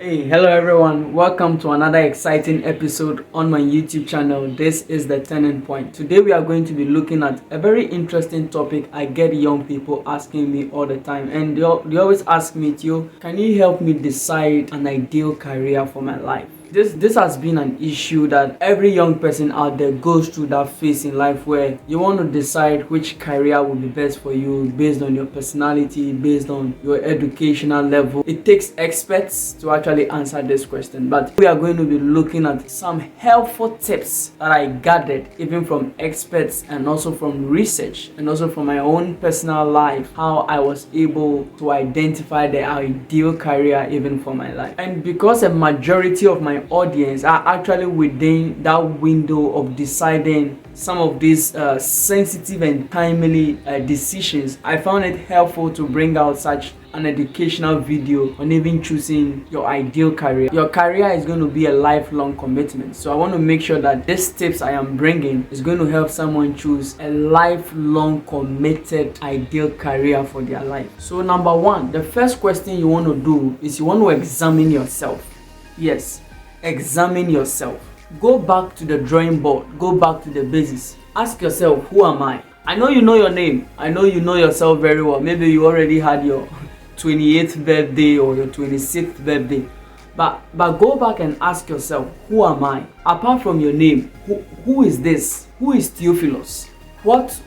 Hey, hello everyone. Welcome to another exciting episode on my YouTube channel. This is the Turning Point. Today we are going to be looking at a very interesting topic. I get young people asking me all the time, and they always ask me, Tio, can you help me decide an ideal career for my life? This has been an issue that every young person out there goes through that phase in life where you want to decide which career will be best for you based on your personality, based on your educational level. It takes experts to actually answer this question, but we are going to be looking at some helpful tips that I gathered even from experts and also from research and also from my own personal life, how I was able to identify the ideal career even for my life. And because a majority of my audience are actually within that window of deciding some of these sensitive and timely decisions, I found it helpful to bring out such an educational video on even choosing your ideal career. Your career is going to be a lifelong commitment, so I want to make sure that these tips I am bringing is going to help someone choose a lifelong committed ideal career for their life. So number one, the first question you want to do is you want to examine yourself. Yes, examine yourself. Go back to the drawing board. Go back to the basics. Ask yourself, who am I? I know you know your name. I know you know yourself very well. Maybe you already had your 28th birthday or your 26th birthday. But go back and ask yourself, who am I? Apart from your name, who is this? Who is Theophilus? What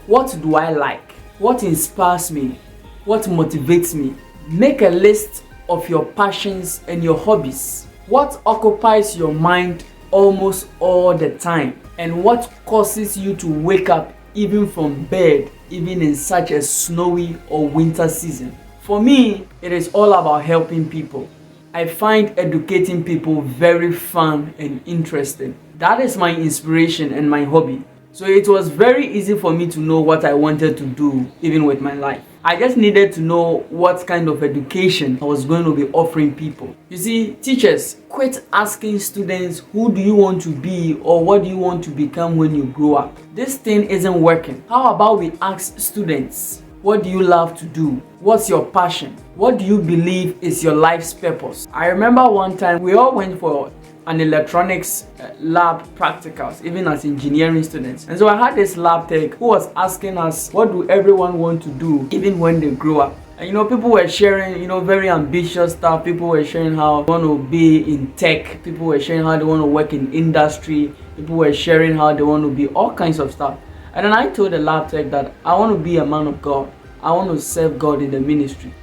do I like? What inspires me? What motivates me? Make a list of your passions and your hobbies. What occupies your mind almost all the time? And what causes you to wake up even from bed, even in such a snowy or winter season? For me, it is all about helping people. I find educating people very fun and interesting. That is my inspiration and my hobby. So it was very easy for me to know what I wanted to do even with my life. I just needed to know what kind of education I was going to be offering people. You see, teachers, quit asking students, who do you want to be or what do you want to become when you grow up? This thing isn't working. How about we ask students, what do you love to do? What's your passion? What do you believe is your life's purpose? I remember one time we all went for an electronics lab practicals, even as engineering students. And so I had this lab tech who was asking us, what do everyone want to do even when they grow up? And people were sharing, very ambitious stuff. People were sharing how they want to be in tech. People were sharing how they want to work in industry. People were sharing how they want to be all kinds of stuff. And then I told the lab tech that I want to be a man of God. I want to serve God in the ministry.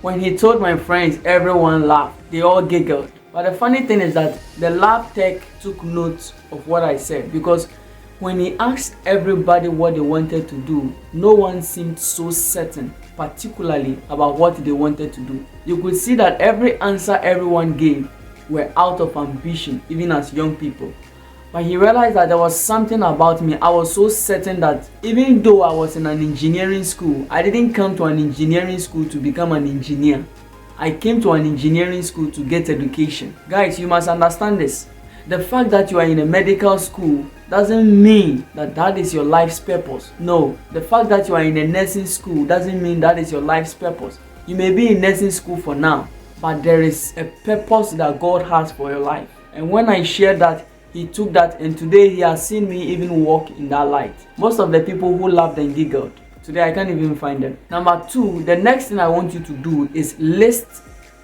When he told my friends, everyone laughed. They all giggled. But the funny thing is that the lab tech took notes of what I said, because when he asked everybody what they wanted to do, no one seemed so certain, particularly about what they wanted to do. You could see that every answer everyone gave were out of ambition, even as young people. But he realized that there was something about me. I was so certain that even though I was in an engineering school, I didn't come to an engineering school to become an engineer. I came to an engineering school to get education. Guys, you must understand this. The fact that you are in a medical school doesn't mean that that is your life's purpose. No, the fact that you are in a nursing school doesn't mean that is your life's purpose. You may be in nursing school for now, but there is a purpose that God has for your life. And when I shared that, he took that, and today he has seen me even walk in that light. Most of the people who laughed and giggled, today I can't even find them. Number two, the next thing I want you to do is list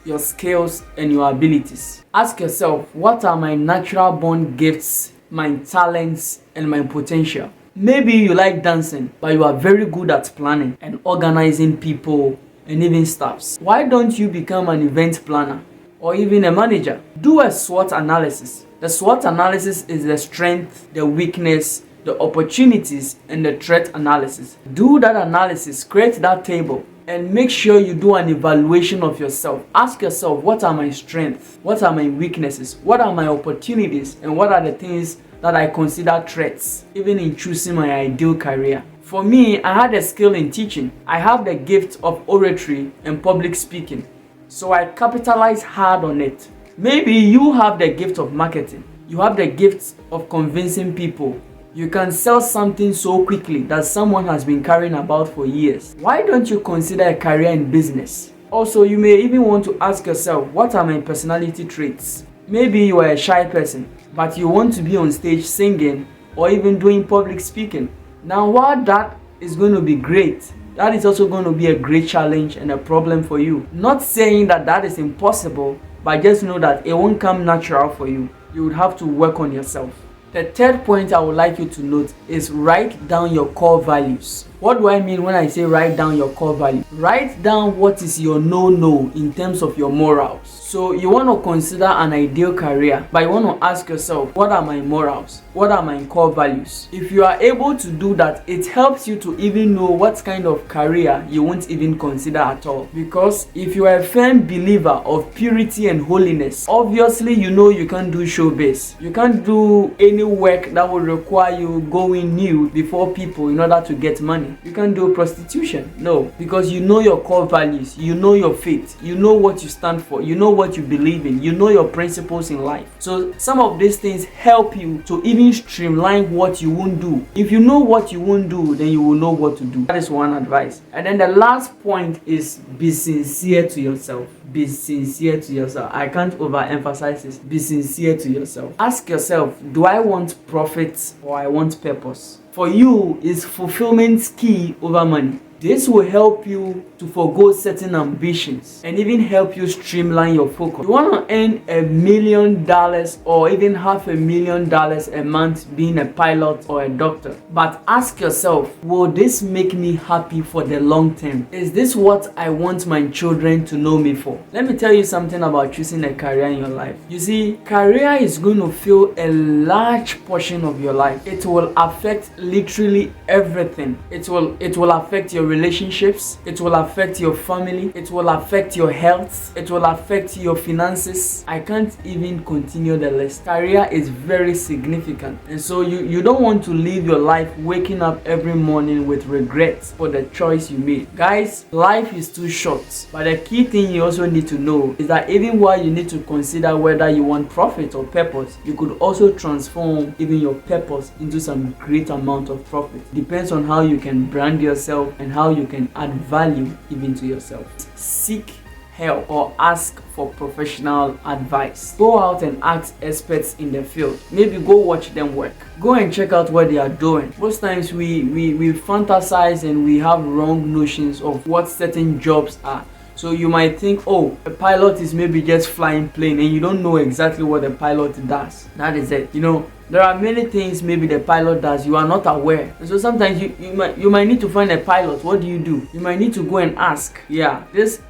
your skills and your abilities. Ask yourself, what are my natural born gifts, my talents, and my potential? Maybe you like dancing, but you are very good at planning and organizing people and even staffs. Why don't you become an event planner or even a manager? Do a SWOT analysis. The SWOT analysis is the strength, the weakness, the opportunities, and the threat analysis. Do that analysis, create that table, and make sure you do an evaluation of yourself. Ask yourself, what are my strengths? What are my weaknesses? What are my opportunities? And what are the things that I consider threats, even in choosing my ideal career? For me, I had a skill in teaching. I have the gift of oratory and public speaking, so I capitalize hard on it. Maybe you have the gift of marketing. You have the gift of convincing people. You can sell something so quickly that someone has been carrying about for years. Why don't you consider a career in business? Also, you may even want to ask yourself, what are my personality traits? Maybe you are a shy person, but you want to be on stage singing or even doing public speaking. Now, while that is going to be great, that is also going to be a great challenge and a problem for you. Not saying that that is impossible, but just know that it won't come natural for you. You would have to work on yourself. The third point I would like you to note is write down your core values. What do I mean when I say write down your core value? Write down what is your no-no in terms of your morals. So you want to consider an ideal career, but you want to ask yourself, what are my morals? What are my core values? If you are able to do that, it helps you to even know what kind of career you won't even consider at all. Because if you are a firm believer of purity and holiness, obviously you know you can't do showbiz. You can't do any work that will require you going nude before people in order to get money. You can't do prostitution. No, because you know your core values, you know your faith, you know what you stand for, you know what you believe in, you know your principles in life. So some of these things help you to even streamline what you won't do. If you know what you won't do, then you will know what to do. That is one advice. And then the last point is be sincere to yourself. Be sincere to yourself. I can't overemphasize this. Be sincere to yourself. Ask yourself, do I want profit or I want purpose? For you, is fulfillment key over money? This will help you to forgo certain ambitions and even help you streamline your focus. You want to earn $1 million or even $500,000 a month being a pilot or a doctor. But ask yourself, will this make me happy for the long term? Is this what I want my children to know me for? Let me tell you something about choosing a career in your life. You see, career is going to fill a large portion of your life. It will affect literally everything. It will affect your relationships, it will affect your family, it will affect your health, it will affect your finances. I can't even continue the list. Career is very significant, and so you don't want to live your life waking up every morning with regrets for the choice you made. Guys, life is too short, but the key thing you also need to know is that even while you need to consider whether you want profit or purpose, you could also transform even your purpose into some great amount of profit. Depends on how you can brand yourself and how you can add value even to yourself. Seek help or ask for professional advice. Go out and ask experts in the field. Maybe go watch them work. Go and check out what they are doing. Most times we fantasize and we have wrong notions of what certain jobs are. So you might think, oh, a pilot is maybe just flying plane, and you don't know exactly what a pilot does. That is it. You know, there are many things maybe the pilot does you are not aware. And so sometimes you might need to find a pilot. What do? You might need to go and ask. Yeah,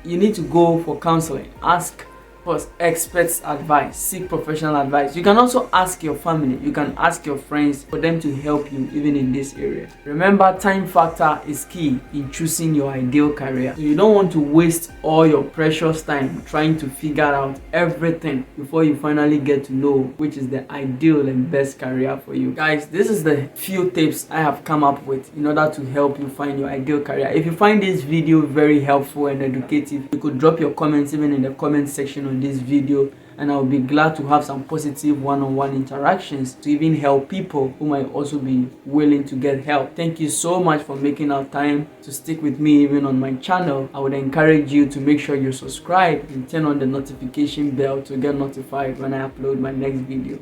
you need to go for counseling. Ask for experts' advice. Seek professional advice. You can also ask your family. You can ask your friends for them to help you even in this area. Remember, time factor is key in choosing your ideal career. So you don't want to waste all your precious time trying to figure out everything before you finally get to know which is the ideal and best career for you. Guys, this is the few tips I have come up with in order to help you find your ideal career. If you find this video very helpful and educative, you could drop your comments even in the comment section on this video, and I'll be glad to have some positive one-on-one interactions to even help people who might also be willing to get help. Thank you so much for making our time to stick with me even on my channel. I would encourage you to make sure you subscribe and turn on the notification bell to get notified when I upload my next video.